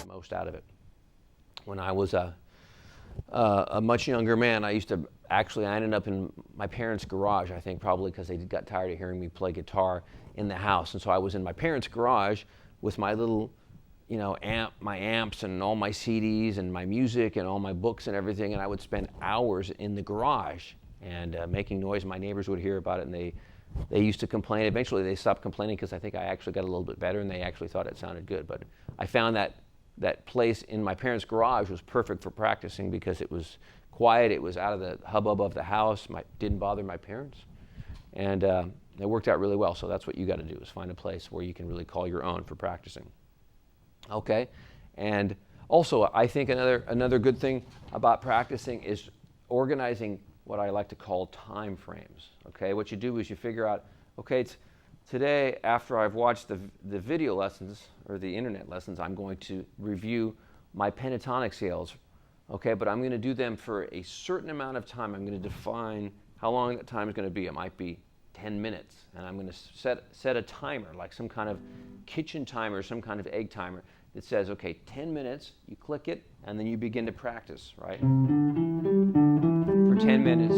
Most out of it. When I was a much younger man, I ended up in my parents' garage, I think probably because they got tired of hearing me play guitar in the house. And so I was in my parents' garage with my little, my amps and all my CDs and my music and all my books and everything. And I would spend hours in the garage and making noise. My neighbors would hear about it, and they used to complain. Eventually they stopped complaining because I think I actually got a little bit better, and they actually thought it sounded good. But I found that place in my parents' garage was perfect for practicing because it was quiet, it was out of the hubbub of the house, didn't bother my parents, and it worked out really well. So that's what you got to do, is find a place where you can really call your own for practicing. Okay, and also I think another good thing about practicing is organizing what I like to call time frames. Okay, what you do is you figure out, okay, today, after I've watched the video lessons or the internet lessons, I'm going to review my pentatonic scales, okay? But I'm going to do them for a certain amount of time. I'm going to define how long that time is going to be. It might be 10 minutes, and I'm going to set a timer, like some kind of kitchen timer, some kind of egg timer that says, okay, 10 minutes, you click it, and then you begin to practice, right? For 10 minutes.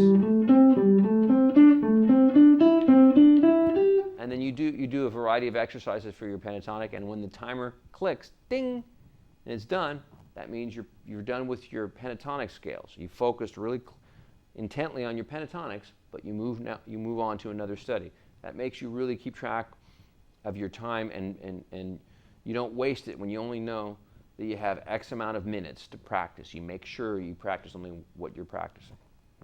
And then you do a variety of exercises for your pentatonic, and when the timer clicks, ding, and it's done, that means you're done with your pentatonic scales. You focused really intently on your pentatonics, but you move on to another study. That makes you really keep track of your time, and you don't waste it when you only know that you have X amount of minutes to practice. You make sure you practice only what you're practicing.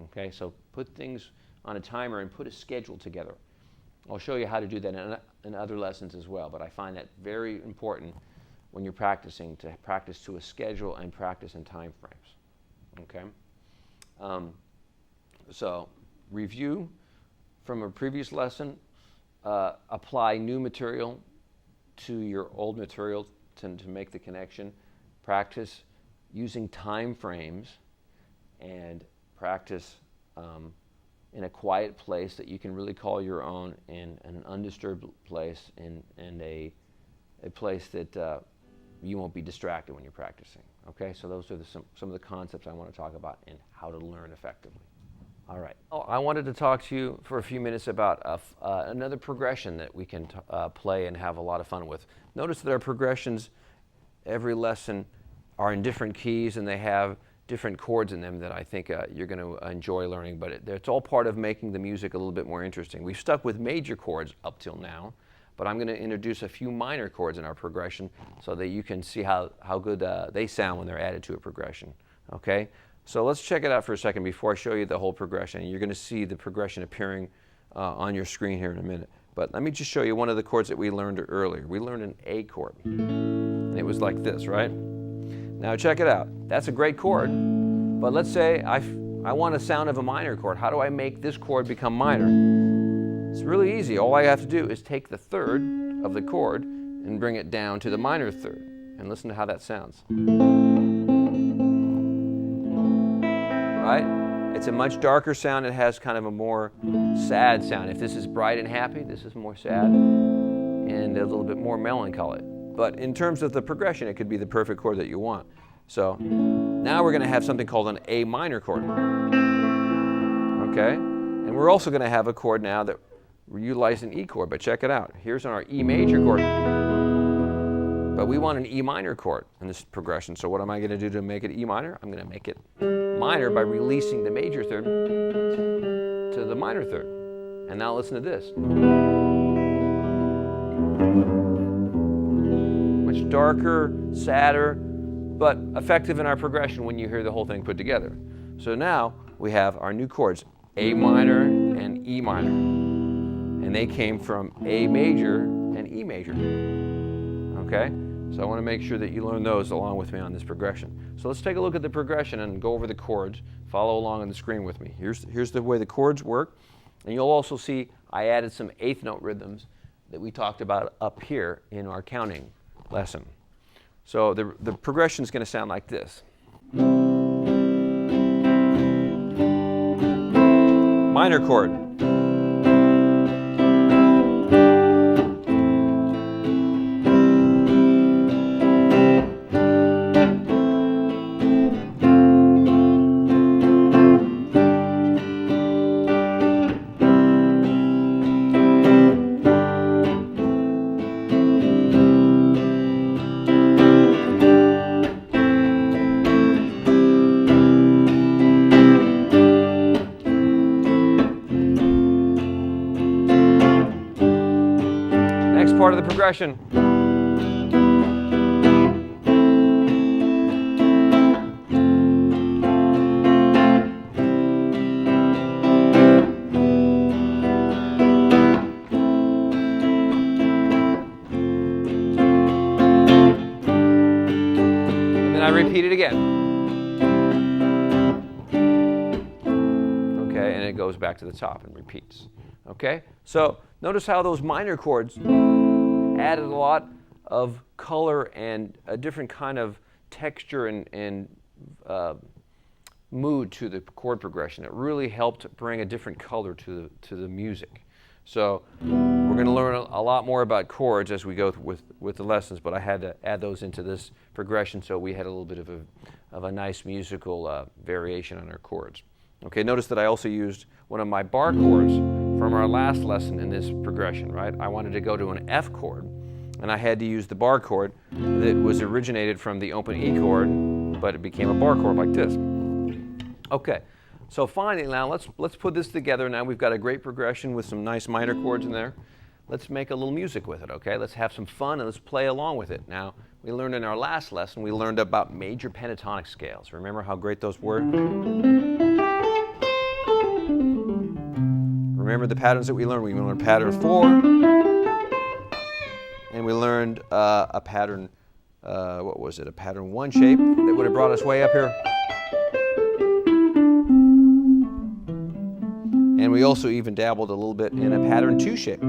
Okay, so put things on a timer and put a schedule together. I'll show you how to do that in other lessons as well, but I find that very important when you're practicing, to practice to a schedule and practice in time frames. Okay? So review from a previous lesson, apply new material to your old material to make the connection, practice using time frames, and practice in a quiet place that you can really call your own, in an undisturbed place, in a place that you won't be distracted when you're practicing. Okay, so those are some of the concepts I want to talk about in how to learn effectively. All right. I wanted to talk to you for a few minutes about another progression that we can play and have a lot of fun with. Notice that our progressions, every lesson, are in different keys, and they have different chords in them that I think you're going to enjoy learning, but it's all part of making the music a little bit more interesting. We've stuck with major chords up till now, but I'm going to introduce a few minor chords in our progression so that you can see how good they sound when they're added to a progression. Okay? So let's check it out for a second before I show you the whole progression. You're going to see the progression appearing on your screen here in a minute. But let me just show you one of the chords that we learned earlier. We learned an A chord, and it was like this, right? Now check it out. That's a great chord, but let's say I want a sound of a minor chord. How do I make this chord become minor? It's really easy. All I have to do is take the third of the chord and bring it down to the minor third. And listen to how that sounds. Right? It's a much darker sound. It has kind of a more sad sound. If this is bright and happy, this is more sad and a little bit more melancholy. But in terms of the progression, it could be the perfect chord that you want. So now we're going to have something called an A minor chord. Okay? And we're also going to have a chord now that we utilize an E chord, but check it out. Here's our E major chord. But we want an E minor chord in this progression. So what am I going to do to make it E minor? I'm going to make it minor by releasing the major third to the minor third. And now listen to this. Much darker, sadder, but effective in our progression when you hear the whole thing put together. So now we have our new chords, A minor and E minor. And they came from A major and E major. Okay? So I want to make sure that you learn those along with me on this progression. So let's take a look at the progression and go over the chords. Follow along on the screen with me. Here's the way the chords work. And you'll also see I added some eighth note rhythms that we talked about up here in our counting lesson. So the progression is going to sound like this. Minor chord. part of the progression. And then I repeat it again. Okay, and it goes back to the top and repeats. Okay, so notice how those minor chords added a lot of color and a different kind of texture and mood to the chord progression. It really helped bring a different color to the music. So we're going to learn a lot more about chords as we go with the lessons, but I had to add those into this progression so we had a little bit of a nice musical variation on our chords. Okay, notice that I also used one of my bar chords from our last lesson in this progression, right? I wanted to go to an F chord, and I had to use the bar chord that was originated from the open E chord, but it became a bar chord like this. Okay, so finally now let's put this together. Now we've got a great progression with some nice minor chords in there. Let's make a little music with it, okay? Let's have some fun and let's play along with it. Now, we learned in our last lesson, we learned about major pentatonic scales. Remember how great those were? Remember the patterns that we learned? We learned pattern 4, and we learned a pattern, what was it? A pattern 1 shape that would have brought us way up here. And we also even dabbled a little bit in a pattern 2 shape.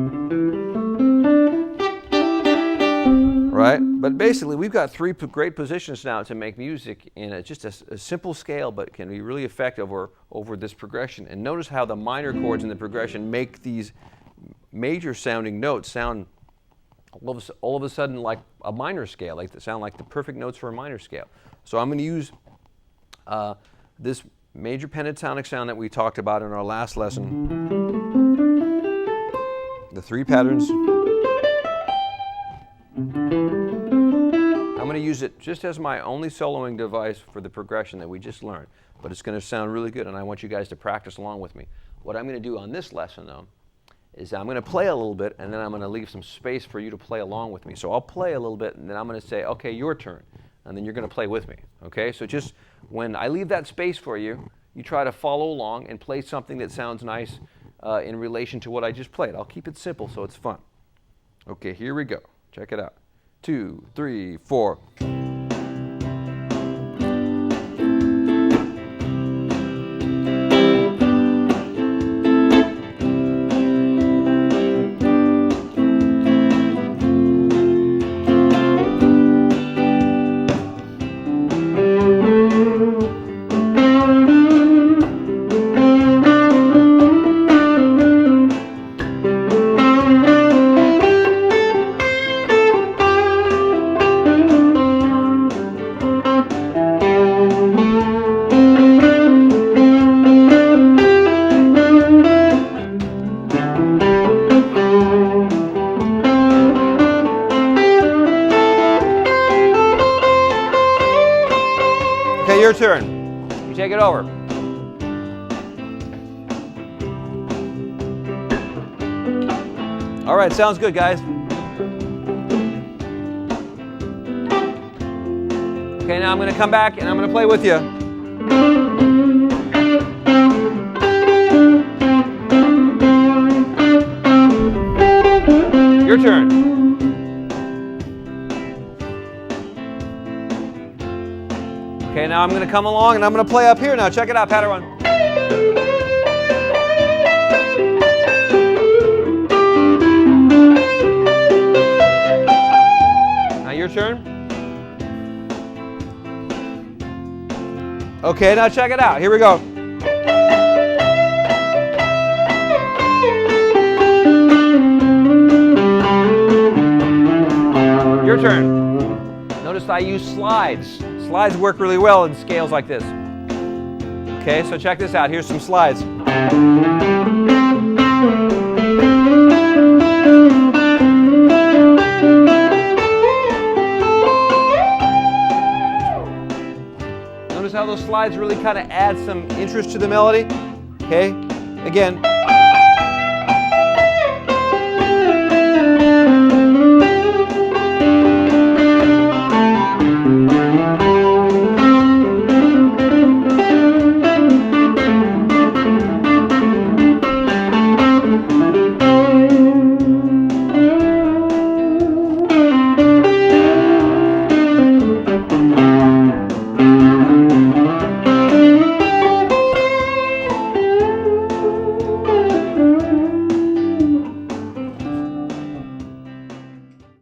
Right? But basically, we've got 3 great positions now to make music in just a simple scale, but can be really effective over this progression. And notice how the minor chords in the progression make these major sounding notes sound all of a sudden like a minor scale, like they sound like the perfect notes for a minor scale. So I'm going to use this major pentatonic sound that we talked about in our last lesson. The 3 patterns. I'm going to use it just as my only soloing device for the progression that we just learned, but it's going to sound really good, and I want you guys to practice along with me. What I'm going to do on this lesson, though, is I'm going to play a little bit, and then I'm going to leave some space for you to play along with me. So I'll play a little bit, and then I'm going to say, okay, your turn, and then you're going to play with me, okay? So just when I leave that space for you, you try to follow along and play something that sounds nice in relation to what I just played. I'll keep it simple so it's fun. Okay, here we go. Check it out. 2, 3, 4. Okay, your turn. You take it over. All right, sounds good, guys. Okay, now I'm going to come back and I'm going to play with you. Your turn. Okay, now I'm going to come along and I'm going to play up here now. Check it out, pattern 1. Now your turn. Okay, now check it out. Here we go. Your turn. Notice I use slides. Slides work really well in scales like this. Okay, so check this out. Here's some slides. Notice how those slides really kind of add some interest to the melody. Okay, again.